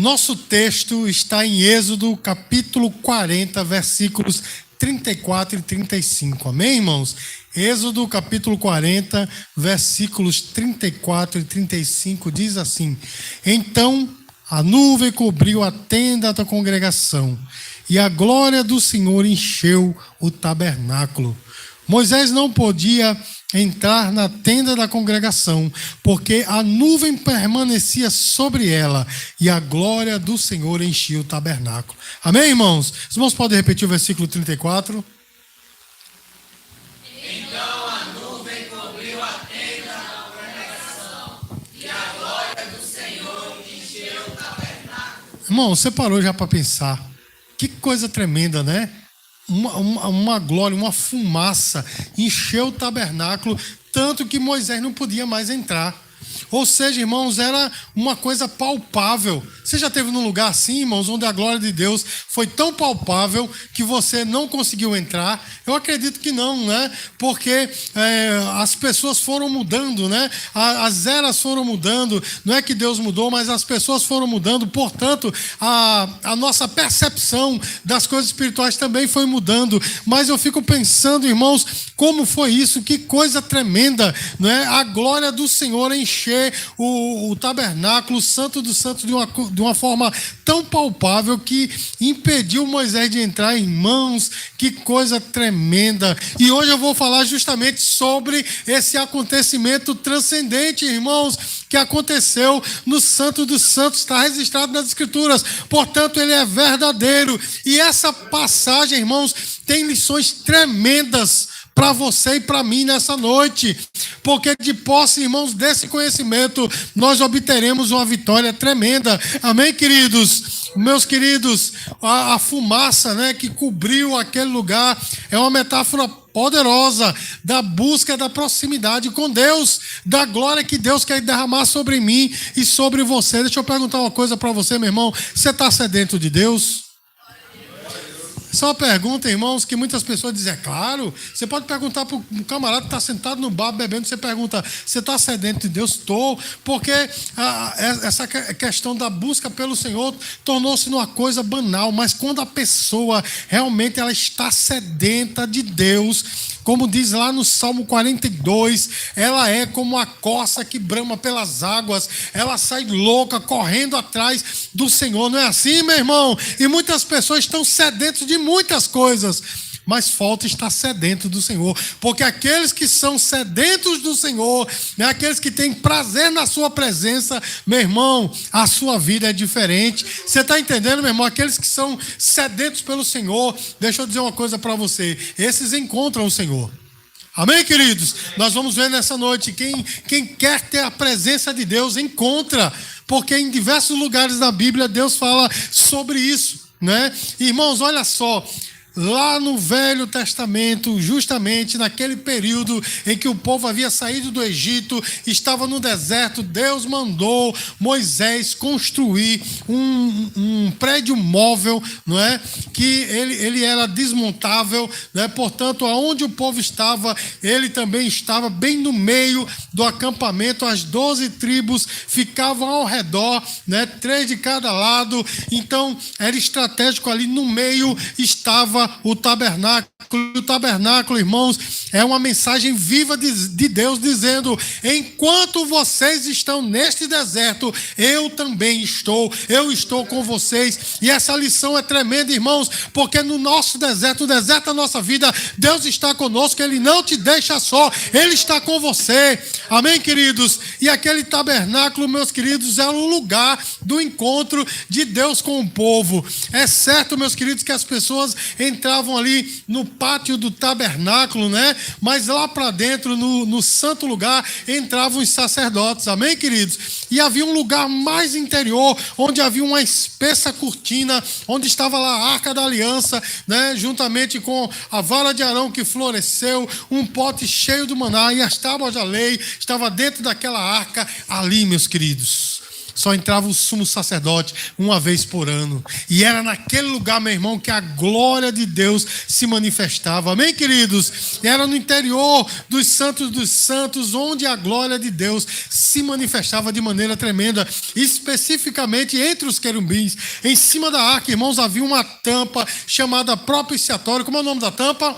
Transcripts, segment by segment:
Nosso texto está em Êxodo, capítulo 40, versículos 34 e 35. Amém, irmãos? Êxodo, capítulo 40, versículos 34 e 35, diz assim: Então a nuvem cobriu a tenda da congregação, e a glória do Senhor encheu o tabernáculo. Moisés não podia entrar na tenda da congregação, porque a nuvem permanecia sobre ela, e a glória do Senhor enchia o tabernáculo. Amém, irmãos? Os irmãos podem repetir o versículo 34? Então a nuvem cobriu a tenda da congregação, e a glória do Senhor encheu o tabernáculo. Irmão, você parou já para pensar? Que coisa tremenda, né? Uma glória, uma fumaça encheu o tabernáculo, tanto que Moisés não podia mais entrar. Ou seja, irmãos, era uma coisa palpável. Você já esteve num lugar assim, irmãos, onde a glória de Deus foi tão palpável que você não conseguiu entrar? Eu acredito que não, né? Porque as pessoas foram mudando, né? As eras foram mudando. Não é que Deus mudou, mas as pessoas foram mudando. Portanto, a nossa percepção das coisas espirituais também foi mudando. Mas eu fico pensando, irmãos, como foi isso? Que coisa tremenda, não é? A glória do Senhor encher o tabernáculo, o Santo dos Santos, de uma forma tão palpável que impediu Moisés de entrar. Irmãos, que coisa tremenda. E hoje eu vou falar justamente sobre esse acontecimento transcendente, irmãos, que aconteceu no Santo dos Santos, está registrado nas Escrituras. Portanto, ele é verdadeiro. E essa passagem, irmãos, tem lições tremendas para você e para mim nessa noite, porque de posse, irmãos, desse conhecimento, nós obteremos uma vitória tremenda. Amém, queridos? Meus queridos, a fumaça, né, que cobriu aquele lugar é uma metáfora poderosa da busca da proximidade com Deus, da glória que Deus quer derramar sobre mim e sobre você. Deixa eu perguntar uma coisa para você, meu irmão. Você está sedento de Deus? Essa é uma pergunta, irmãos, que muitas pessoas dizem, é claro. Você pode perguntar para um camarada que está sentado no bar bebendo, você pergunta, você está sedento de Deus? Estou, porque essa questão da busca pelo Senhor tornou-se uma coisa banal, mas quando a pessoa realmente ela está sedenta de Deus, como diz lá no Salmo 42, ela é como a corça que brama pelas águas, ela sai louca, correndo atrás do Senhor. Não é assim, meu irmão? E muitas pessoas estão sedentas de muitas coisas, mas falta estar sedento do Senhor, porque aqueles que são sedentos do Senhor, né, aqueles que têm prazer na sua presença, meu irmão, a sua vida é diferente. Você está entendendo, meu irmão? Aqueles que são sedentos pelo Senhor, deixa eu dizer uma coisa para você, esses encontram o Senhor. Amém, queridos? Nós vamos ver nessa noite, quem quer ter a presença de Deus, encontra, porque em diversos lugares da Bíblia Deus fala sobre isso, né? Irmãos, olha só, lá no Velho Testamento, justamente naquele período em que o povo havia saído do Egito, estava no deserto, Deus mandou Moisés construir um prédio móvel, não é? Que ele era desmontável, né? Portanto, aonde o povo estava, ele também estava bem no meio do acampamento. As 12 tribos ficavam ao redor, né? 3 de cada lado. Então, era estratégico. Ali no meio estava o tabernáculo. O tabernáculo, irmãos, é uma mensagem viva de Deus dizendo, enquanto vocês estão neste deserto, eu também estou, eu estou com vocês. E essa lição é tremenda, irmãos, porque no nosso deserto, o deserto da nossa vida, Deus está conosco, Ele não te deixa só, Ele está com você. Amém, queridos? E aquele tabernáculo, meus queridos, é o lugar do encontro de Deus com o povo. É certo, meus queridos, que as pessoas entravam ali no pátio do tabernáculo, né? Mas lá para dentro, no santo lugar, entravam os sacerdotes. Amém, queridos? E havia um lugar mais interior, onde havia uma espessa cortina, onde estava lá a Arca da Aliança, né? Juntamente com a vara de Arão que floresceu, um pote cheio do maná, e as tábuas da lei estava dentro daquela arca ali, meus queridos. só entrava o sumo sacerdote uma vez por ano. E era naquele lugar, meu irmão, que a glória de Deus se manifestava. Amém, queridos? Era no interior dos santos, onde a glória de Deus se manifestava de maneira tremenda. Especificamente entre os querubins. Em cima da arca, irmãos, havia uma tampa chamada propiciatório. Como é o nome da tampa?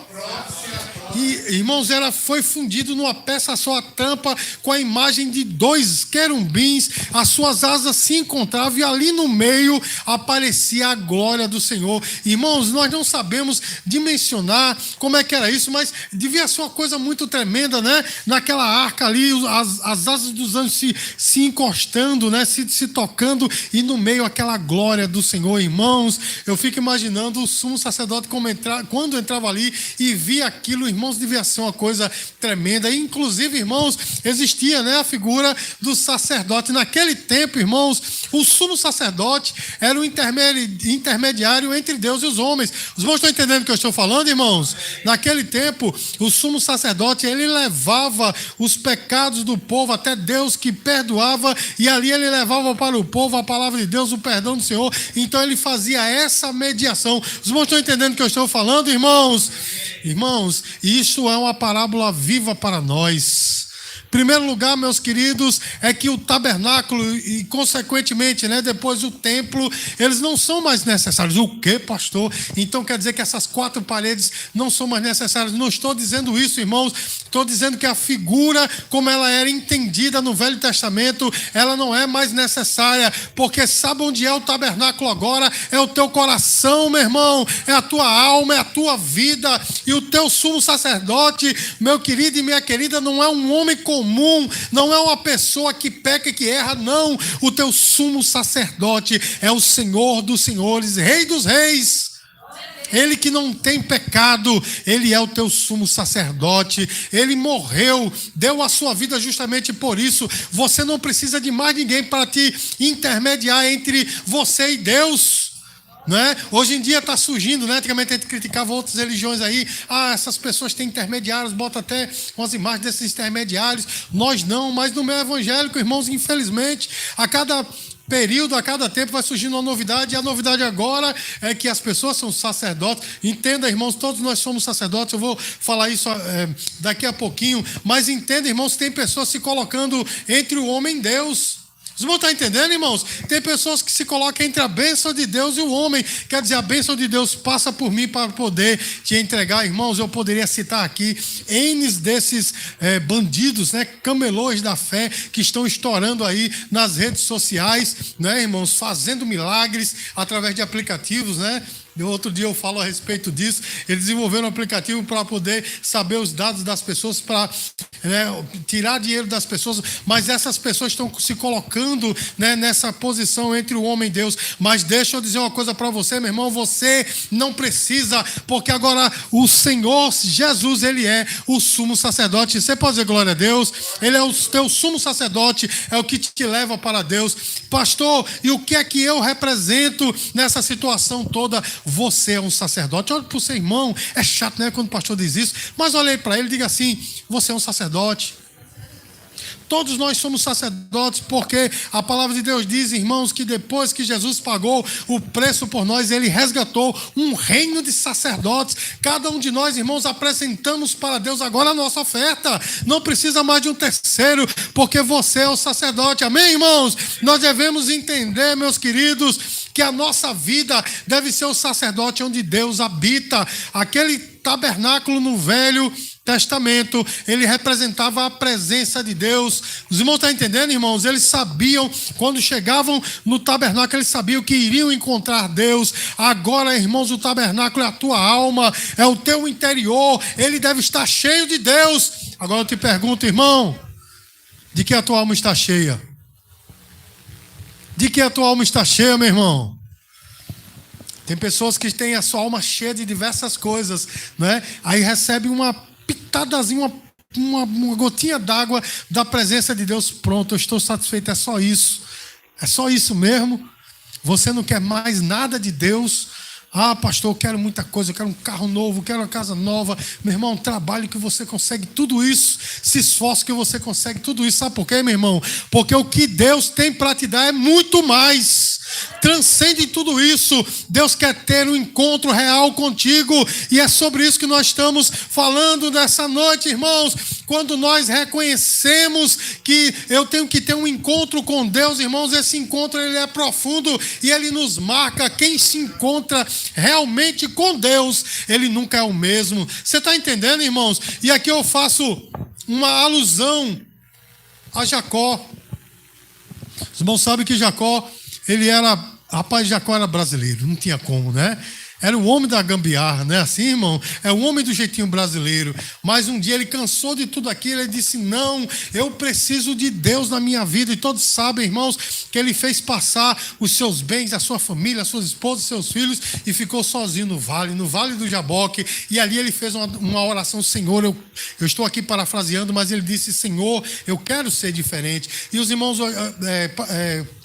E, irmãos, ela foi fundido numa peça só, a tampa, com a imagem de 2 querubins, as suas asas se encontravam e ali no meio aparecia a glória do Senhor. Irmãos, nós não sabemos dimensionar como é que era isso, mas devia ser uma coisa muito tremenda, né? Naquela arca ali, as asas dos anjos se encostando, né? Se tocando, e no meio aquela glória do Senhor. Irmãos, eu fico imaginando o sumo sacerdote quando entrava ali e via aquilo, irmãos, devia ser uma coisa tremenda. E, inclusive, irmãos, existia, né, a figura do sacerdote. Naquele tempo, irmãos, o sumo sacerdote era o intermediário entre Deus e os homens. Os irmãos estão entendendo o que eu estou falando, irmãos? Naquele tempo, o sumo sacerdote, ele levava os pecados do povo até Deus, que perdoava, e ali ele levava para o povo a palavra de Deus, o perdão do Senhor. Então ele fazia essa mediação. Os irmãos estão entendendo o que eu estou falando, irmãos? Irmãos, isso é uma parábola viva para nós. Primeiro lugar, meus queridos, é que o tabernáculo e, consequentemente, né, depois o templo, eles não são mais necessários. O quê, pastor? Então quer dizer que essas 4 paredes não são mais necessárias? Não estou dizendo isso, irmãos. Estou dizendo que a figura, como ela era entendida no Velho Testamento, ela não é mais necessária, porque sabe onde é o tabernáculo agora? É o teu coração, meu irmão, é a tua alma, é a tua vida. E o teu sumo sacerdote, meu querido e minha querida, não é um homem comum, não é uma pessoa que peca e que erra, não. O teu sumo sacerdote é o Senhor dos senhores, Rei dos reis. Ele que não tem pecado, ele é o teu sumo sacerdote. Ele morreu, deu a sua vida justamente por isso. Você não precisa de mais ninguém para te intermediar entre você e Deus. Não é? Hoje em dia está surgindo, né? Antigamente a gente criticava outras religiões aí. Essas pessoas têm intermediários, bota até umas imagens desses intermediários. Nós não, mas no meio evangélico, irmãos, infelizmente, a cada período, a cada tempo vai surgindo uma novidade, e a novidade agora é que as pessoas são sacerdotes. Entenda, irmãos, todos nós somos sacerdotes. Eu vou falar isso daqui a pouquinho, mas entenda, irmãos, tem pessoas se colocando entre o homem e Deus. Vocês vão estar entendendo, irmãos? Tem pessoas que se colocam entre a bênção de Deus e o homem. Quer dizer, a bênção de Deus passa por mim para poder te entregar. Irmãos, eu poderia citar aqui N desses bandidos, né, camelôs da fé, que estão estourando aí nas redes sociais, né, irmãos, fazendo milagres através de aplicativos, né? Outro dia eu falo a respeito disso. Eles desenvolveram um aplicativo para poder saber os dados das pessoas, para tirar dinheiro das pessoas. Mas essas pessoas estão se colocando, né, nessa posição entre o homem e Deus. Mas deixa eu dizer uma coisa para você, meu irmão. Você não precisa, porque agora o Senhor Jesus, ele é o sumo sacerdote. Você pode dizer glória a Deus? Ele é o teu sumo sacerdote, é o que te leva para Deus. Pastor, e o que é que eu represento nessa situação toda? Você é um sacerdote. Olha para o seu irmão. É chato, né, quando o pastor diz isso, mas olha aí para ele e diga assim: você é um sacerdote. Todos nós somos sacerdotes, porque a palavra de Deus diz, irmãos, que depois que Jesus pagou o preço por nós, ele resgatou um reino de sacerdotes. Cada um de nós, irmãos, apresentamos para Deus agora a nossa oferta. Não precisa mais de um terceiro, porque você é o sacerdote. Amém, irmãos? Nós devemos entender, meus queridos, que a nossa vida deve ser o sacerdote onde Deus habita. Aquele tabernáculo no Velho Testamento, ele representava a presença de Deus. Os irmãos estão entendendo, irmãos? Eles sabiam, quando chegavam no tabernáculo, eles sabiam que iriam encontrar Deus. Agora, irmãos, o tabernáculo é a tua alma, é o teu interior, ele deve estar cheio de Deus. Agora eu te pergunto, irmão, de que a tua alma está cheia? De que a tua alma está cheia, meu irmão? Tem pessoas que têm a sua alma cheia de diversas coisas, né? Aí recebe uma pitadazinha, uma gotinha d'água da presença de Deus. Pronto, eu estou satisfeito, é só isso. É só isso mesmo. Você não quer mais nada de Deus. Ah, pastor, eu quero muita coisa, eu quero um carro novo, eu quero uma casa nova. Meu irmão, trabalho que você consegue tudo isso. Se esforce que você consegue tudo isso. Sabe por quê, meu irmão? Porque o que Deus tem para te dar é muito mais. Transcende tudo isso. Deus quer ter um encontro real contigo. E é sobre isso que nós estamos falando nessa noite, irmãos. Quando nós reconhecemos que eu tenho que ter um encontro com Deus, irmãos, esse encontro ele é profundo e ele nos marca. Quem se encontra realmente com Deus, ele nunca é o mesmo. Você está entendendo, irmãos? E aqui eu faço uma alusão a Jacó. Os irmãos sabem que Jacó, Jacó era brasileiro, não tinha como, né? Era o homem da gambiarra, né? Assim, irmão? É o homem do jeitinho brasileiro. Mas um dia ele cansou de tudo aquilo. Ele disse, não, eu preciso de Deus na minha vida. E todos sabem, irmãos, que ele fez passar os seus bens, a sua família, as suas esposas, seus filhos. E ficou sozinho no vale do Jaboque. E ali ele fez uma oração, Senhor, eu estou aqui parafraseando, mas ele disse, Senhor, eu quero ser diferente. E os irmãos...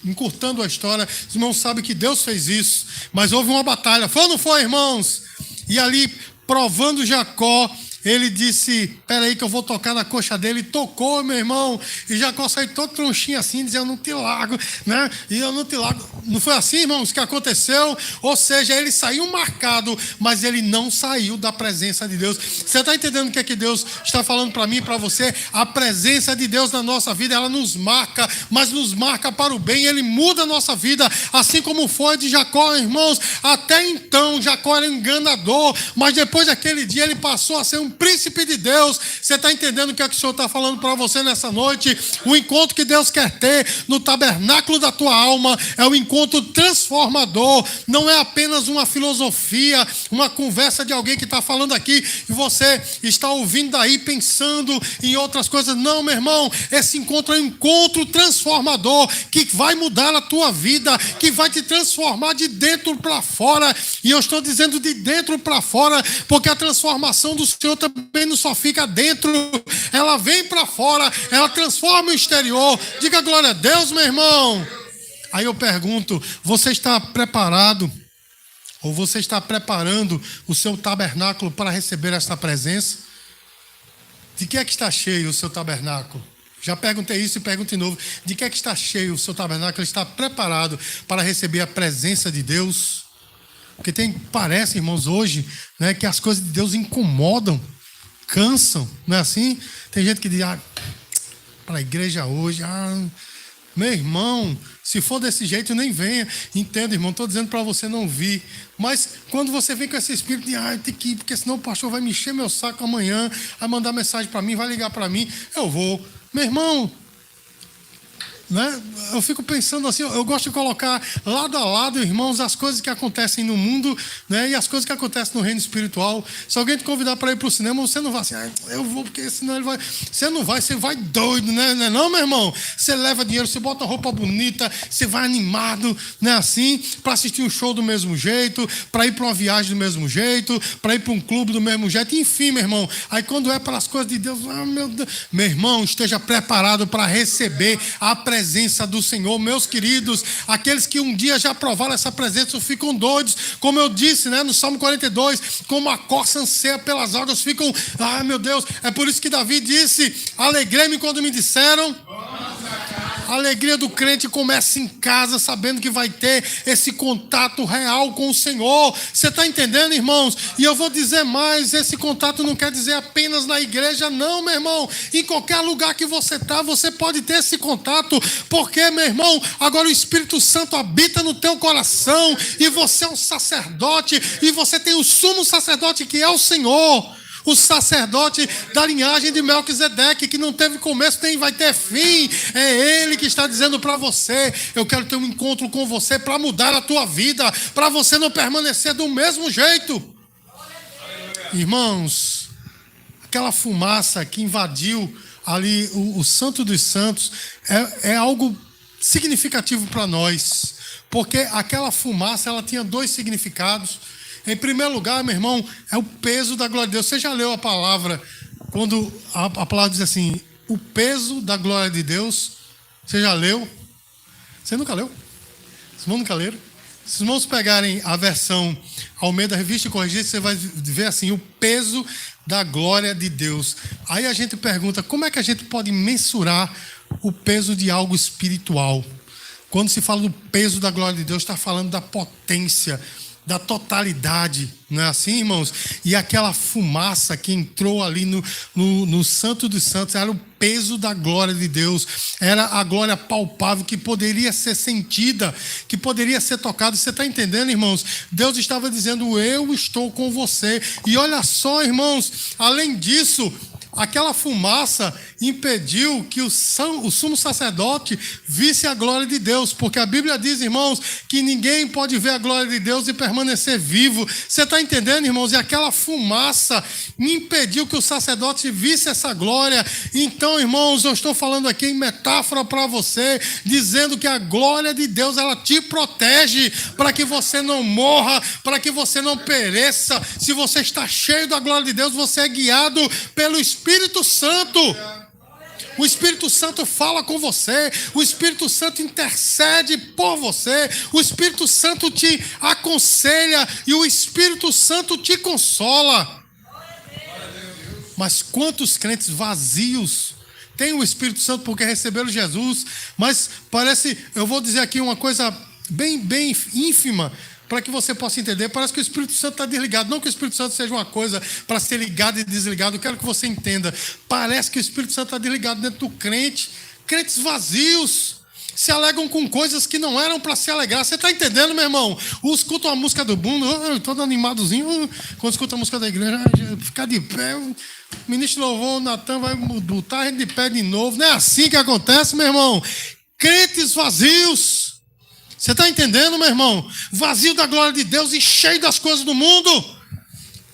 encurtando a história, os irmãos sabem que Deus fez isso, mas houve uma batalha, foi ou não foi, irmãos? E ali, provando Jacó, ele disse, peraí que eu vou tocar na coxa dele, e tocou, meu irmão, e Jacó saiu todo tronchinho assim, dizendo, eu não te largo, né? E eu não te largo. Não foi assim, irmãos, que aconteceu? Ou seja, ele saiu marcado, mas ele não saiu da presença de Deus. Você está entendendo o que é que Deus está falando para mim e para você? A presença de Deus na nossa vida, ela nos marca, mas nos marca para o bem, ele muda a nossa vida, assim como foi de Jacó, irmãos. Até então, Jacó era enganador, mas depois daquele dia ele passou a ser um príncipe de Deus. Você está entendendo o que é que o Senhor está falando para você nessa noite? O encontro que Deus quer ter no tabernáculo da tua alma é um encontro transformador. Não é apenas uma filosofia, uma conversa de alguém que está falando aqui e você está ouvindo daí pensando em outras coisas. Não, meu irmão, esse encontro é um encontro transformador que vai mudar a tua vida, que vai te transformar de dentro para fora. E eu estou dizendo de dentro para fora porque a transformação do Senhor também não só fica dentro, ela vem para fora, ela transforma o exterior. Diga glória a Deus, meu irmão. Aí eu pergunto, você está preparado ou você está preparando o seu tabernáculo para receber esta presença? De que é que está cheio o seu tabernáculo? Já perguntei isso e pergunto de novo. De que é que está cheio o seu tabernáculo? Ele está preparado para receber a presença de Deus? Porque parece, irmãos, hoje, né, que as coisas de Deus incomodam, cansam, não é assim? Tem gente que diz, para a igreja hoje, meu irmão, se for desse jeito, nem venha. Entenda, irmão, estou dizendo para você não vir. Mas quando você vem com esse espírito de, tem que ir, porque senão o pastor vai me encher meu saco amanhã, vai mandar mensagem para mim, vai ligar para mim, eu vou. Meu irmão, né? Eu fico pensando assim, eu gosto de colocar lado a lado, irmãos, as coisas que acontecem no mundo, né, e as coisas que acontecem no reino espiritual. Se alguém te convidar para ir para o cinema, você não vai assim, eu vou, porque senão ele vai. Você não vai, você vai doido, né? Não, meu irmão. Você leva dinheiro, você bota roupa bonita, você vai animado, né, assim, para assistir um show do mesmo jeito, para ir para uma viagem do mesmo jeito, para ir para um clube do mesmo jeito, enfim, meu irmão. Aí quando é para as coisas de Deus, meu Deus, meu irmão, esteja preparado para receber a presença do Senhor. Meus queridos, aqueles que um dia já provaram essa presença ficam doidos, como eu disse, né, no Salmo 42, como a corça anseia pelas águas, ficam, meu Deus, é por isso que Davi disse, alegrei-me quando me disseram. A alegria do crente começa em casa, sabendo que vai ter esse contato real com o Senhor. Você está entendendo, irmãos? E eu vou dizer mais, esse contato não quer dizer apenas na igreja, não, meu irmão. Em qualquer lugar que você está, você pode ter esse contato, porque, meu irmão, agora o Espírito Santo habita no teu coração, e você é um sacerdote, e você tem o sumo sacerdote que é o Senhor. O sacerdote da linhagem de Melquisedeque, que não teve começo nem vai ter fim. É ele que está dizendo para você, eu quero ter um encontro com você para mudar a tua vida, para você não permanecer do mesmo jeito. Irmãos, aquela fumaça que invadiu ali o Santo dos Santos é algo significativo para nós, porque aquela fumaça ela tinha dois significados. Em primeiro lugar, meu irmão, é o peso da glória de Deus. Você já leu a palavra, quando a palavra diz assim, o peso da glória de Deus? Você já leu? Você nunca leu? Vocês nunca leram? Se os irmãos pegarem a versão Almeida Revista e Corrigida, você vai ver assim, o peso da glória de Deus. Aí a gente pergunta, como é que a gente pode mensurar o peso de algo espiritual? Quando se fala do peso da glória de Deus, está falando da potência, da totalidade, não é assim, irmãos? E aquela fumaça que entrou ali no Santo dos Santos era o peso da glória de Deus, era a glória palpável que poderia ser sentida, que poderia ser tocada. Você está entendendo, irmãos? Deus estava dizendo, eu estou com você. E olha só, irmãos, além disso, aquela fumaça impediu que o sumo sacerdote visse a glória de Deus, porque a Bíblia diz, irmãos, que ninguém pode ver a glória de Deus e permanecer vivo. Você está entendendo, irmãos? E aquela fumaça impediu que o sacerdote visse essa glória. Então, irmãos, eu estou falando aqui em metáfora para você, dizendo que a glória de Deus, ela te protege para que você não morra, para que você não pereça. Se você está cheio da glória de Deus, você é guiado pelo Espírito Santo. O Espírito Santo fala com você, o Espírito Santo intercede por você, o Espírito Santo te aconselha e o Espírito Santo te consola. Mas quantos crentes vazios têm o Espírito Santo porque receberam Jesus, mas parece, eu vou dizer aqui uma coisa bem ínfima, para que você possa entender, parece que o Espírito Santo está desligado. Não que o Espírito Santo seja uma coisa para ser ligado e desligado, eu quero que você entenda. Parece que o Espírito Santo está desligado dentro do crente. Crentes vazios se alegram com coisas que não eram para se alegrar. Você está entendendo, meu irmão? Escutam a música do Bundo, todo animadozinho. Quando escuta a música da igreja, ficar de pé. O ministro louvou, o Natan vai botar a gente de pé de novo. Não é assim que acontece, meu irmão. Crentes vazios. Você está entendendo, meu irmão? Vazio da glória de Deus e cheio das coisas do mundo.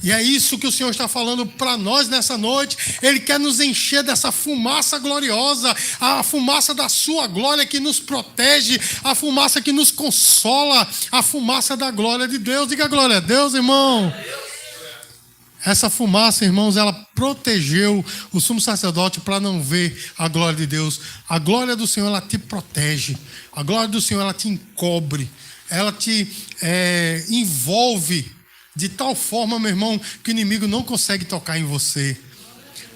E é isso que o Senhor está falando para nós nessa noite. Ele quer nos encher dessa fumaça gloriosa, a fumaça da sua glória que nos protege, a fumaça que nos consola, a fumaça da glória de Deus. Diga glória a Deus, irmão. Essa fumaça, irmãos, ela protegeu o sumo sacerdote para não ver a glória de Deus. A glória do Senhor, ela te protege. A glória do Senhor, ela te encobre. Ela te envolve de tal forma, meu irmão, que o inimigo não consegue tocar em você.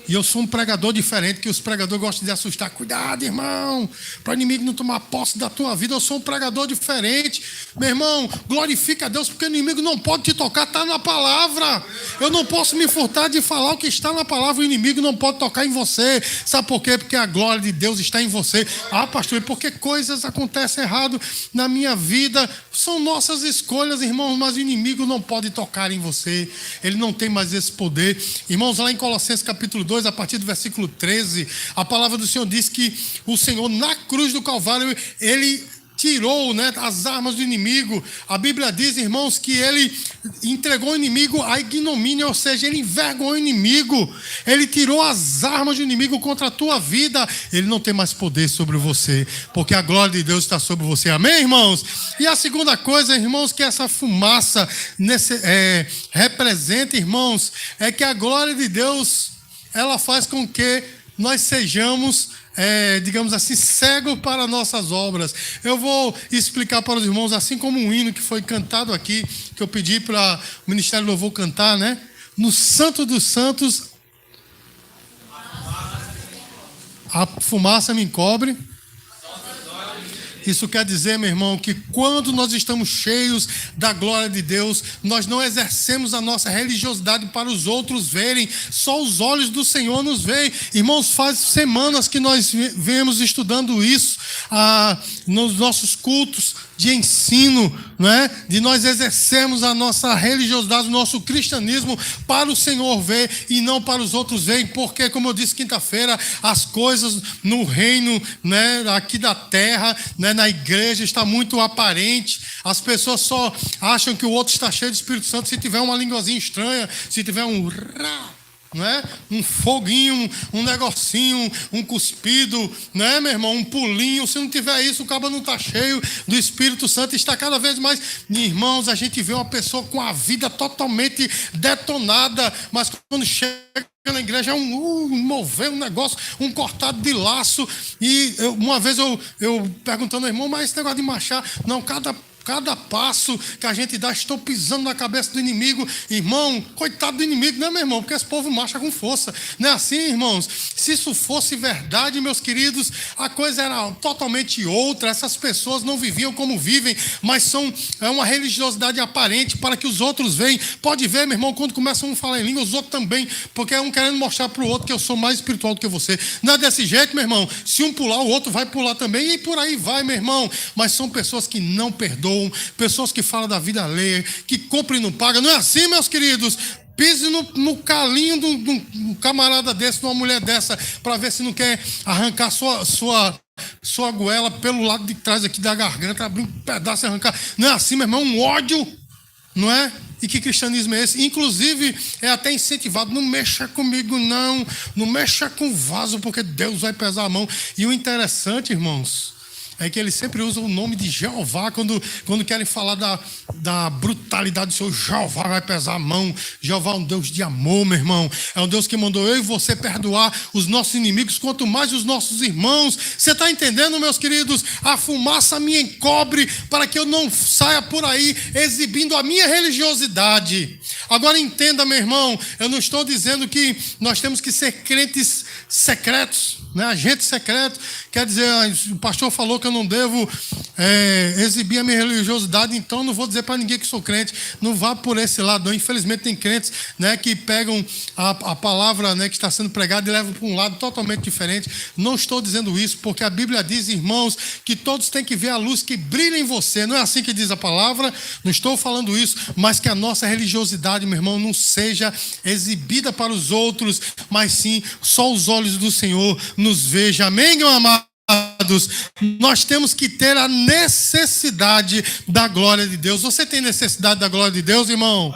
E eu sou um pregador diferente, que os pregadores gostam de assustar. Cuidado, irmão, para o inimigo não tomar posse da tua vida. Eu sou um pregador diferente. Meu irmão, glorifica a Deus, porque o inimigo não pode te tocar, está na palavra. Eu não posso me furtar de falar o que está na palavra. O inimigo não pode tocar em você. Sabe por quê? Porque a glória de Deus está em você. Ah, pastor, e por que coisas acontecem errado na minha vida? São nossas escolhas, irmãos, mas o inimigo não pode tocar em você. Ele não tem mais esse poder. Irmãos, lá em Colossenses capítulo 2, a partir do versículo 13, a palavra do Senhor diz que o Senhor, na cruz do Calvário, ele tirou, as armas do inimigo. A Bíblia diz, irmãos, que ele entregou o inimigo à ignomínia, ou seja, ele envergonhou o inimigo. Ele tirou as armas do inimigo contra a tua vida. Ele não tem mais poder sobre você, porque a glória de Deus está sobre você. Amém, irmãos? E a segunda coisa, irmãos, que essa fumaça representa, irmãos, é que a glória de Deus, ela faz com que nós sejamos, digamos assim, cegos para nossas obras. Eu vou explicar para os irmãos, assim como um hino que foi cantado aqui, que eu pedi para o Ministério do Louvor cantar, No Santo dos Santos, a fumaça me encobre. Isso quer dizer, meu irmão, que quando nós estamos cheios da glória de Deus, nós não exercemos a nossa religiosidade para os outros verem, só os olhos do Senhor nos veem. Irmãos, faz semanas que nós vemos estudando isso nos nossos cultos de ensino, de nós exercermos a nossa religiosidade, o nosso cristianismo para o Senhor ver e não para os outros verem, porque, como eu disse quinta-feira, as coisas no reino, aqui da terra, na igreja, está muito aparente. As pessoas só acham que o outro está cheio do Espírito Santo se tiver uma linguazinha estranha, se tiver um um foguinho, um negocinho, um cuspido, meu irmão, um pulinho. Se não tiver isso, o cabo não está cheio do Espírito Santo, está cada vez mais. Irmãos, a gente vê uma pessoa com a vida totalmente detonada, mas quando chega na igreja é mover um negócio, um cortado de laço. E uma vez eu perguntando ao irmão, mas esse negócio de marchar, não, cada Cada passo que a gente dá, estou pisando na cabeça do inimigo. Irmão, coitado do inimigo, né, meu irmão? Porque esse povo marcha com força. Não é assim, irmãos? Se isso fosse verdade, meus queridos, a coisa era totalmente outra. Essas pessoas não viviam como vivem, mas é uma religiosidade aparente para que os outros vejam. Pode ver, meu irmão, quando começam a falar em língua, os outros também, porque é um querendo mostrar para o outro que eu sou mais espiritual do que você. Não é desse jeito, meu irmão. Se um pular, o outro vai pular também, e por aí vai, meu irmão. Mas são pessoas que não perdoam, pessoas que falam da vida alheia, que compram e não pagam. Não é assim, meus queridos? Pise no calinho de um camarada desse, de uma mulher dessa, para ver se não quer arrancar sua goela pelo lado de trás aqui da garganta, abrir um pedaço e arrancar. Não é assim, meu irmão? Um ódio, não é? E que cristianismo é esse? Inclusive, é até incentivado. Não mexa comigo, não. Não mexa com o vaso, porque Deus vai pesar a mão. E o interessante, irmãos, é que eles sempre usam o nome de Jeová quando querem falar da brutalidade do Senhor. Jeová vai pesar a mão. Jeová é um Deus de amor, meu irmão. É um Deus que mandou eu e você perdoar os nossos inimigos, quanto mais os nossos irmãos. Você está entendendo, meus queridos? A fumaça me encobre para que eu não saia por aí exibindo a minha religiosidade. Agora entenda, meu irmão, eu não estou dizendo que nós temos que ser crentes secretos, né? Agente secreto. Quer dizer, o pastor falou que eu não devo exibir a minha religiosidade, então não vou dizer para ninguém que sou crente. Não vá por esse lado, não. Infelizmente tem crentes, né, que pegam a palavra, né, que está sendo pregada e levam para um lado totalmente diferente. Não estou dizendo isso, porque a Bíblia diz, irmãos, que todos têm que ver a luz que brilha em você. Não é assim que diz a palavra? Não estou falando isso, mas que a nossa religiosidade, meu irmão, não seja exibida para os outros, mas sim só os olhos do Senhor nos vejam. Amém, meu amado? Nós temos que ter a necessidade da glória de Deus. Você tem necessidade da glória de Deus, irmão?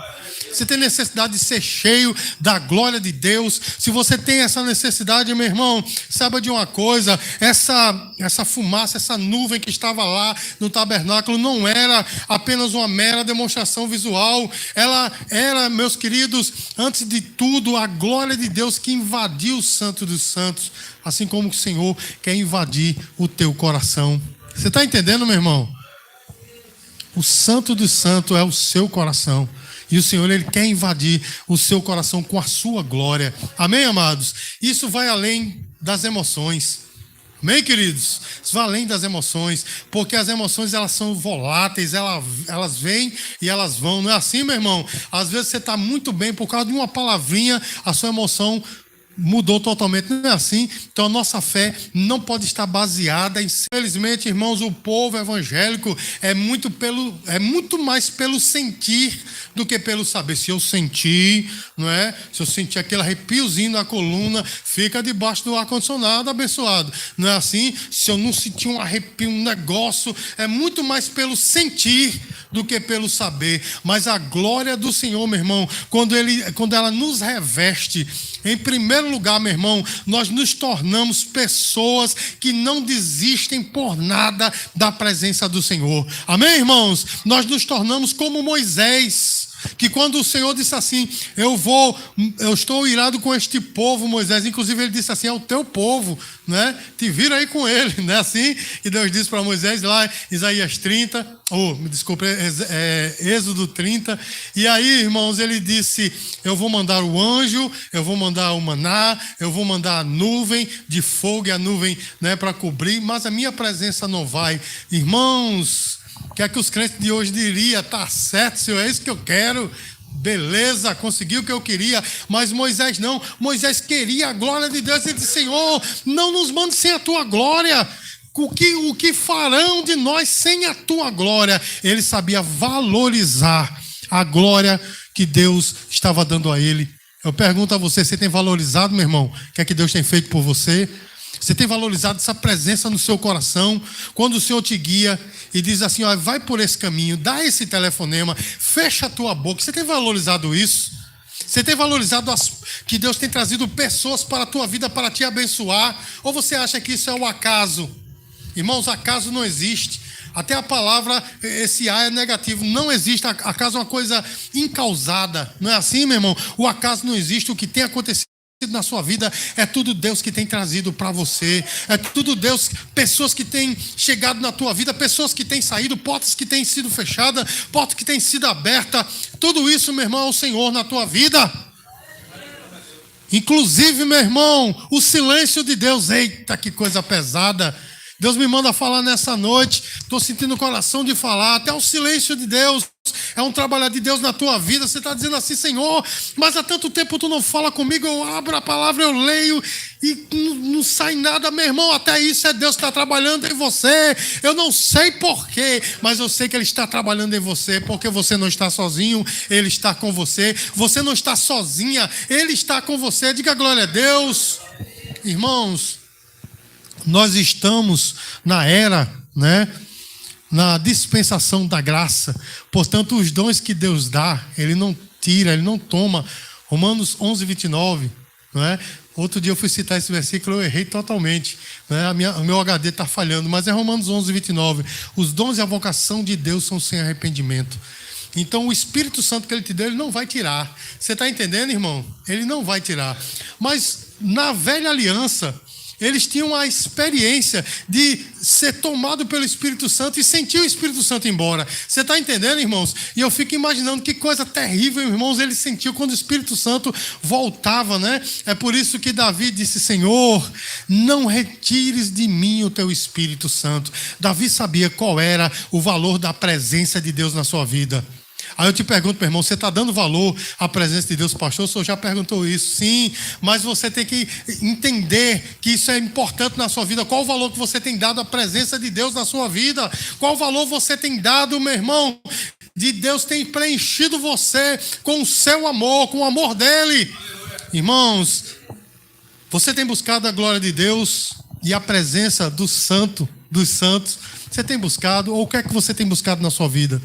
Você tem necessidade de ser cheio da glória de Deus? Se você tem essa necessidade, meu irmão, saiba de uma coisa: essa fumaça, essa nuvem que estava lá no tabernáculo não era apenas uma mera demonstração visual. Ela era, meus queridos, antes de tudo, a glória de Deus que invadiu o Santo dos Santos, assim como o Senhor quer invadir o teu coração. Você está entendendo, meu irmão? O Santo dos Santos é o seu coração. E o Senhor, Ele quer invadir o seu coração com a sua glória. Amém, amados? Isso vai além das emoções. Amém, queridos? Isso vai além das emoções. Porque as emoções, elas são voláteis. Elas vêm e elas vão. Não é assim, meu irmão? Às vezes você está muito bem, por causa de uma palavrinha, a sua emoção mudou totalmente. Não é assim? Então a nossa fé não pode estar baseada em... Infelizmente, irmãos, o povo evangélico é muito mais pelo sentir do que pelo saber. Se eu sentir, não é? Se eu sentir aquele arrepiozinho na coluna, fica debaixo do ar-condicionado, abençoado. Não é assim? Se eu não sentir um arrepio, um negócio, é muito mais pelo sentir do que pelo saber. Mas a glória do Senhor, meu irmão, quando ela nos reveste, em primeiro lugar, meu irmão, nós nos tornamos pessoas que não desistem por nada da presença do Senhor. Amém, irmãos? Nós nos tornamos como Moisés, que quando o Senhor disse assim: eu estou irado com este povo, Moisés, inclusive ele disse assim: é o teu povo, né? Te vira aí com ele, não é assim? E Deus disse para Moisés lá, Isaías 30, Êxodo 30, e aí, irmãos, ele disse: eu vou mandar o anjo, eu vou mandar o maná, eu vou mandar a nuvem de fogo e a nuvem, né, para cobrir, mas a minha presença não vai. Irmãos, o que é que os crentes de hoje diriam? Tá certo, Senhor, é isso que eu quero. Beleza, consegui o que eu queria. Mas Moisés não. Moisés queria a glória de Deus. Ele disse: Senhor, não nos mande sem a tua glória. O que farão de nós sem a tua glória? Ele sabia valorizar a glória que Deus estava dando a ele. Eu pergunto a você: você tem valorizado, meu irmão, o que é que Deus tem feito por você? Você tem valorizado essa presença no seu coração? Quando o Senhor te guia e diz assim: ó, vai por esse caminho, dá esse telefonema, fecha a tua boca. Você tem valorizado isso? Você tem valorizado que Deus tem trazido pessoas para a tua vida para te abençoar? Ou você acha que isso é o acaso? Irmãos, acaso não existe. Até a palavra, esse A é negativo. Não existe. Acaso é uma coisa incausada. Não é assim, meu irmão? O acaso não existe. O que tem acontecido na sua vida, é tudo Deus que tem trazido para você, é tudo Deus, pessoas que têm chegado na tua vida, pessoas que têm saído, portas que têm sido fechadas, portas que têm sido abertas, tudo isso, meu irmão, é o Senhor na tua vida. Inclusive, meu irmão, o silêncio de Deus, eita, que coisa pesada. Deus me manda falar nessa noite, estou sentindo o coração de falar, até o silêncio de Deus é um trabalho de Deus na tua vida. Você está dizendo assim: Senhor, mas há tanto tempo tu não fala comigo, eu abro a palavra, eu leio e não sai nada, meu irmão. Até isso é Deus que está trabalhando em você. Eu não sei porquê, mas eu sei que Ele está trabalhando em você, porque você não está sozinho, Ele está com você. Você não está sozinha, Ele está com você. Diga glória a Deus. Irmãos, nós estamos na era, né, na dispensação da graça. Portanto, os dons que Deus dá, Ele não tira, Ele não toma. Romanos 11, 29, não é? Outro dia eu fui citar esse versículo, eu errei totalmente, né? O meu HD está falhando, mas é Romanos 11, 29. Os dons e a vocação de Deus são sem arrependimento. Então, o Espírito Santo que Ele te deu, Ele não vai tirar. Você está entendendo, irmão? Ele não vai tirar. Mas, na velha aliança, eles tinham a experiência de ser tomado pelo Espírito Santo e sentir o Espírito Santo embora. Você está entendendo, irmãos? E eu fico imaginando que coisa terrível, irmãos, ele sentiu quando o Espírito Santo voltava, né? É por isso que Davi disse: Senhor, não retires de mim o teu Espírito Santo. Davi sabia qual era o valor da presença de Deus na sua vida. Aí eu te pergunto, meu irmão, você está dando valor à presença de Deus, pastor? O senhor já perguntou isso? Sim, mas você tem que entender que isso é importante na sua vida. Qual o valor que você tem dado à presença de Deus na sua vida? Qual o valor você tem dado, meu irmão, de Deus tem preenchido você com o seu amor, com o amor dEle? Irmãos, você tem buscado a glória de Deus e a presença do santo, dos santos? Você tem buscado? Ou o que é que você tem buscado na sua vida?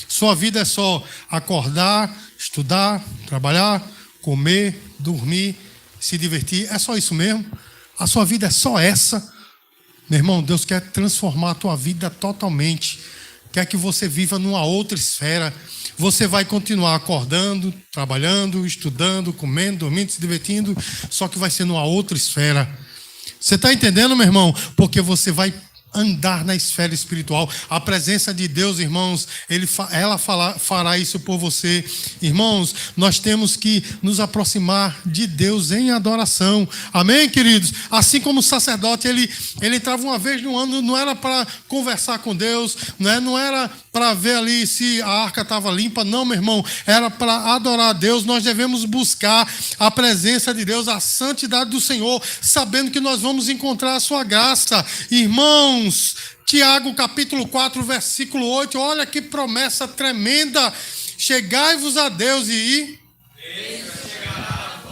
Sua vida é só acordar, estudar, trabalhar, comer, dormir, se divertir? É só isso mesmo? A sua vida é só essa? Meu irmão, Deus quer transformar a tua vida totalmente. Quer que você viva numa outra esfera. Você vai continuar acordando, trabalhando, estudando, comendo, dormindo, se divertindo, só que vai ser numa outra esfera. Você está entendendo, meu irmão? Porque você vai andar na esfera espiritual. A presença de Deus, irmãos, ela fará isso por você. Irmãos, nós temos que nos aproximar de Deus em adoração. Amém, queridos? Assim como o sacerdote, ele entrava uma vez no ano, não era para conversar com Deus, né? Não era para ver ali se a arca estava limpa, não, meu irmão, era para adorar a Deus. Nós devemos buscar a presença de Deus, a santidade do Senhor, sabendo que nós vamos encontrar a sua graça. Irmãos, Tiago capítulo 4, versículo 8, olha que promessa tremenda: chegai-vos a Deus e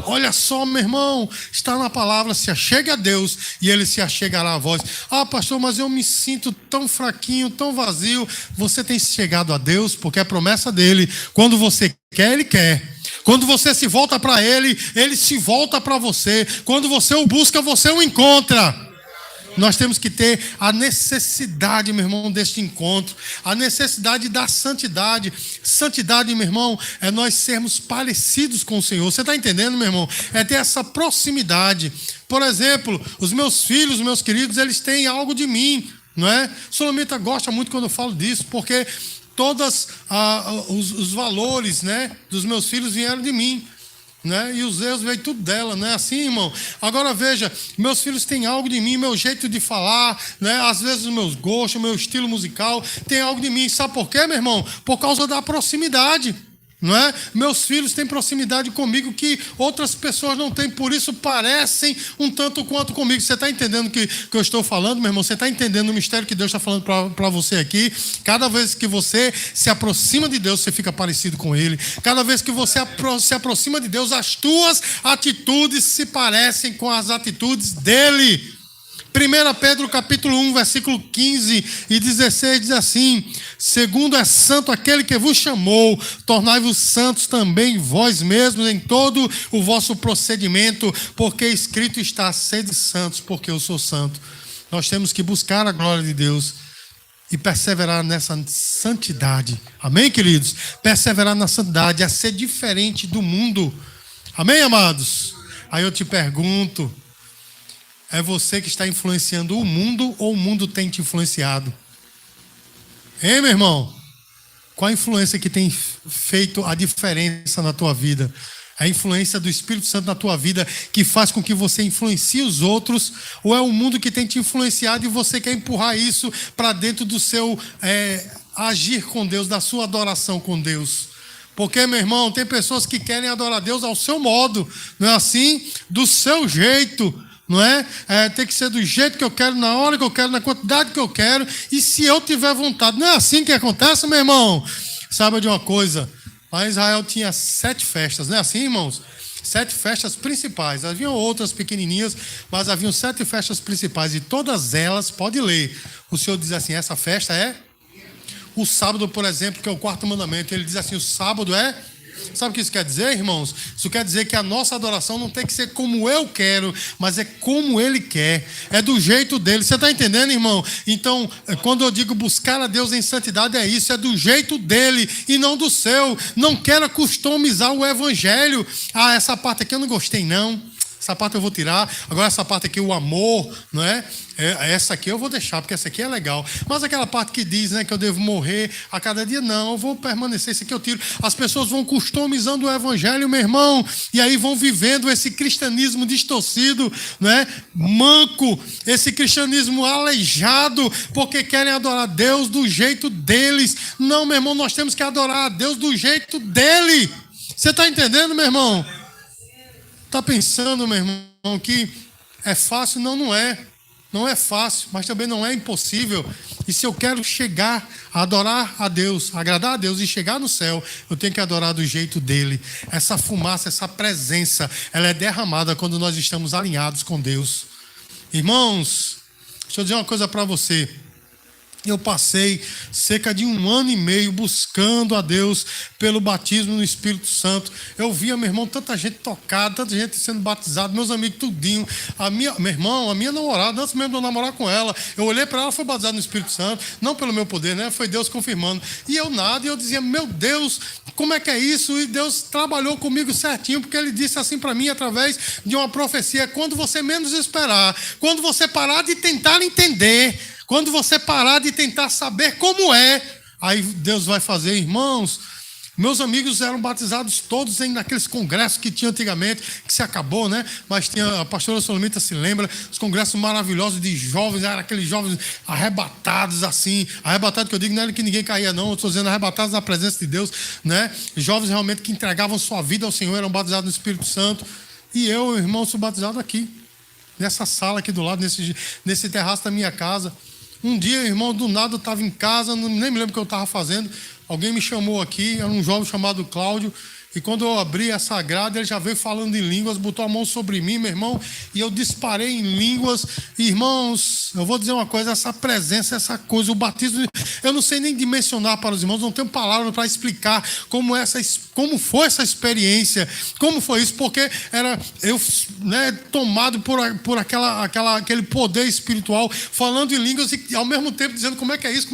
olha só, meu irmão, está na palavra: se achegue a Deus e Ele se achegará a vós. Ah, pastor, mas eu me sinto tão fraquinho, tão vazio. Você tem se chegado a Deus porque é promessa dEle. Quando você quer, Ele quer. Quando você se volta para Ele, Ele se volta para você. Quando você o busca, você o encontra. Nós temos que ter a necessidade, meu irmão, deste encontro. A necessidade da santidade. Santidade, meu irmão, é nós sermos parecidos com o Senhor. Você está entendendo, meu irmão? É ter essa proximidade. Por exemplo, os meus filhos, meus queridos, eles têm algo de mim, não é? Solamita gosta muito quando eu falo disso, porque todos os valores, né, dos meus filhos vieram de mim. Né? E os erros veio tudo dela, não é assim, irmão? Agora veja, meus filhos têm algo de mim, meu jeito de falar, né? Às vezes os meus gostos, meu estilo musical, tem algo de mim. Sabe por quê, meu irmão? Por causa da proximidade, não é? Meus filhos têm proximidade comigo que outras pessoas não têm, por isso parecem um tanto quanto comigo. Você está entendendo o que eu estou falando, meu irmão? Você está entendendo o mistério que Deus está falando para você aqui? Cada vez que você se aproxima de Deus, você fica parecido com Ele. Cada vez que você se aproxima de Deus, as tuas atitudes se parecem com as atitudes dEle. 1 Pedro capítulo 1, versículo 15 e 16 diz assim: segundo é santo aquele que vos chamou, tornai-vos santos também vós mesmos em todo o vosso procedimento, porque escrito está: sede santos, porque eu sou santo. Nós temos que buscar a glória de Deus e perseverar nessa santidade. Amém, queridos? Perseverar na santidade, é ser diferente do mundo. Amém, amados? Aí eu te pergunto, é você que está influenciando o mundo ou o mundo tem te influenciado? Hein, meu irmão? Qual a influência que tem feito a diferença na tua vida? A influência do Espírito Santo na tua vida que faz com que você influencie os outros? Ou é o mundo que tem te influenciado e você quer empurrar isso para dentro do seu agir com Deus, da sua adoração com Deus? Porque, meu irmão, tem pessoas que querem adorar Deus ao seu modo, não é assim? Do seu jeito. Não é? Tem que ser do jeito que eu quero, na hora que eu quero, na quantidade que eu quero, e se eu tiver vontade. Não é assim que acontece, meu irmão? Sabe de uma coisa? Lá em Israel tinha 7 festas, não é assim, irmãos? 7 festas principais. Haviam outras pequenininhas, mas haviam 7 festas principais, e todas elas, pode ler, o Senhor diz assim, essa festa é? O sábado, por exemplo, que é o 4º mandamento, ele diz assim, o sábado é? Sabe o que isso quer dizer, irmãos? Isso quer dizer que a nossa adoração não tem que ser como eu quero, mas é como Ele quer. É do jeito dele. Você está entendendo, irmão? Então, quando eu digo buscar a Deus em santidade, é isso. É do jeito dele e não do seu. Não quero customizar o evangelho. Ah, essa parte aqui eu não gostei, não. Essa parte eu vou tirar. Agora essa parte aqui, o amor, não é? Essa aqui eu vou deixar, porque essa aqui é legal. Mas aquela parte que diz, né, que eu devo morrer a cada dia, não, eu vou permanecer, isso aqui eu tiro. As pessoas vão customizando o evangelho, meu irmão, e aí vão vivendo esse cristianismo distorcido, né, manco, esse cristianismo aleijado, porque querem adorar Deus do jeito deles. Não, meu irmão, nós temos que adorar a Deus do jeito dele. Você está entendendo, meu irmão? Está pensando, meu irmão, que é fácil? Não, não é. Não é fácil, mas também não é impossível. E se eu quero chegar a adorar a Deus, agradar a Deus e chegar no céu, eu tenho que adorar do jeito dele. Essa fumaça, essa presença, ela é derramada quando nós estamos alinhados com Deus. Irmãos, deixa eu dizer uma coisa para você. Eu passei cerca de 1 ano e meio buscando a Deus pelo batismo no Espírito Santo. Eu via, meu irmão, tanta gente tocada, tanta gente sendo batizada, meus amigos tudinho. Meu irmão, a minha namorada, antes mesmo de eu namorar com ela, eu olhei para ela, foi batizada no Espírito Santo, não pelo meu poder, né? Foi Deus confirmando. E eu nada, e eu dizia, meu Deus, como é que é isso? E Deus trabalhou comigo certinho, porque Ele disse assim para mim, através de uma profecia, quando você menos esperar, quando você parar de tentar entender, quando você parar de tentar saber como é, aí Deus vai fazer. Irmãos, meus amigos eram batizados todos naqueles congressos que tinha antigamente, que se acabou, né? Mas tinha, a pastora Solomita se lembra, os congressos maravilhosos de jovens, eram aqueles jovens arrebatados assim, arrebatados que eu digo não era que ninguém caía não, eu estou dizendo arrebatados na presença de Deus, né? Jovens realmente que entregavam sua vida ao Senhor, eram batizados no Espírito Santo. E eu, irmão, sou batizado aqui, nessa sala aqui do lado, nesse terraço da minha casa. Um dia, irmão, do nada eu estava em casa, nem me lembro o que eu estava fazendo. Alguém me chamou aqui, era um jovem chamado Cláudio. E quando eu abri essa grade, ele já veio falando em línguas, botou a mão sobre mim, meu irmão, e eu disparei em línguas. Irmãos, eu vou dizer uma coisa, essa presença, essa coisa, o batismo, eu não sei nem dimensionar para os irmãos, não tenho palavras para explicar como foi essa experiência, como foi isso, porque era eu, né, tomado por aquele poder espiritual, falando em línguas e ao mesmo tempo dizendo como é que é isso,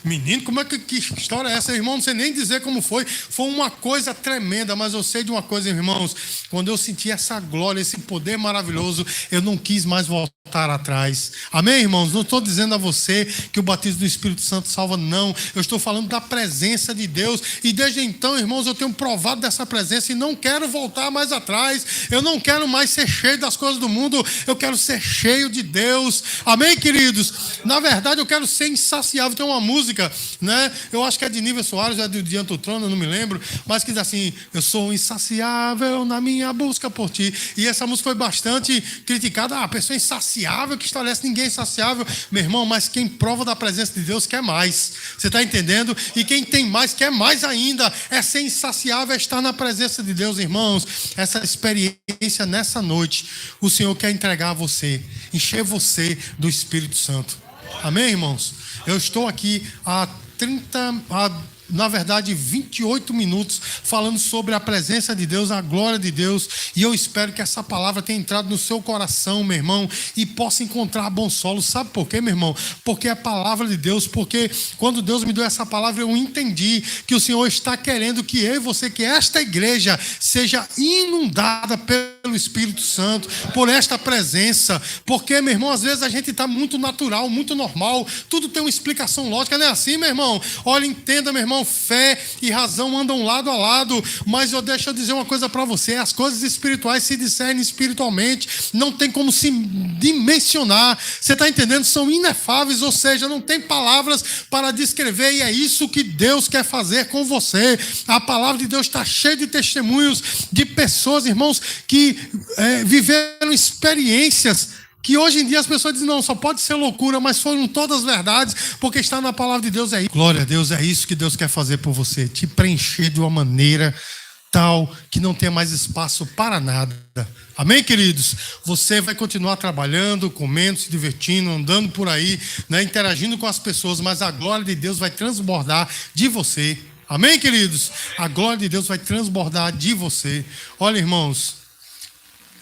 menino, que história é essa, irmão, não sei nem dizer como foi uma coisa tremenda. Mas eu sei de uma coisa, irmãos, quando eu senti essa glória, esse poder maravilhoso, eu não quis mais voltar atrás. Amém, irmãos? Não estou dizendo a você que o batismo do Espírito Santo salva, não. Eu estou falando da presença de Deus. E desde então, irmãos, eu tenho provado dessa presença e não quero voltar mais atrás. Eu não quero mais ser cheio das coisas do mundo. Eu quero ser cheio de Deus. Amém, queridos? Na verdade, eu quero ser insaciável. Tem uma música, né? Eu acho que é de Nívia Soares, é do Diante do Trono, eu não me lembro, mas que diz assim: eu sou insaciável na minha busca por ti. E essa música foi bastante criticada. A pessoa insaciável, que estabelece ninguém insaciável. Meu irmão, mas quem prova da presença de Deus quer mais. Você está entendendo? E quem tem mais quer mais ainda. É ser insaciável, é estar na presença de Deus, irmãos. Essa experiência nessa noite, o Senhor quer entregar a você, encher você do Espírito Santo. Amém, irmãos? Eu estou aqui há na verdade, 28 minutos falando sobre a presença de Deus, a glória de Deus. E eu espero que essa palavra tenha entrado no seu coração, meu irmão, e possa encontrar bom solo. Sabe por quê, meu irmão? Porque é a palavra de Deus. Porque quando Deus me deu essa palavra, eu entendi que o Senhor está querendo que eu e você, que esta igreja seja inundada pelo Espírito Santo, por esta presença. Porque, meu irmão, às vezes a gente está muito natural, muito normal, tudo tem uma explicação lógica, não é assim, meu irmão? Olha, entenda, meu irmão, fé e razão andam lado a lado, mas deixa eu dizer uma coisa para você: as coisas espirituais se discernem espiritualmente, não tem como se dimensionar, você está entendendo? São inefáveis, ou seja, não tem palavras para descrever, e é isso que Deus quer fazer com você. A palavra de Deus está cheia de testemunhos de pessoas, irmãos, que viveram experiências que hoje em dia as pessoas dizem, não, só pode ser loucura, mas foram todas verdades, porque está na palavra de Deus. Glória a Deus, é isso que Deus quer fazer por você, te preencher de uma maneira tal que não tenha mais espaço para nada. Amém, queridos? Você vai continuar trabalhando, comendo, se divertindo, andando por aí, né, interagindo com as pessoas, mas a glória de Deus vai transbordar de você. Amém, queridos? A glória de Deus vai transbordar de você. Olha, irmãos,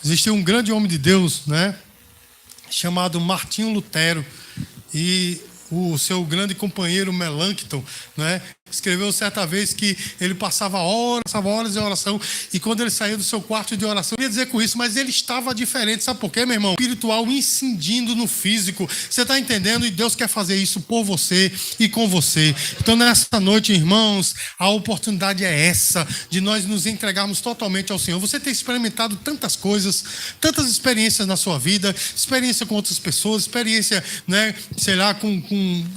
existe um grande homem de Deus, né, chamado Martinho Lutero, e o seu grande companheiro Melancton, né, escreveu certa vez que ele passava horas em oração, e quando ele saiu do seu quarto de oração, eu ia dizer com isso, mas ele estava diferente. Sabe por quê, meu irmão? Espiritual incidindo no físico. Você está entendendo? E Deus quer fazer isso por você e com você. Então, nessa noite, irmãos, a oportunidade é essa, de nós nos entregarmos totalmente ao Senhor. Você tem experimentado tantas coisas, tantas experiências na sua vida, experiência com outras pessoas, experiência, né, sei lá,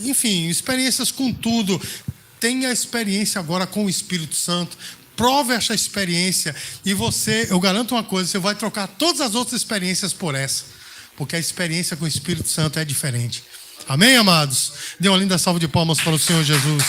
enfim, experiências com tudo. Tenha experiência agora com o Espírito Santo. Prove essa experiência. E você, eu garanto uma coisa, você vai trocar todas as outras experiências por essa. Porque a experiência com o Espírito Santo é diferente. Amém, amados? Dê uma linda salva de palmas para o Senhor Jesus.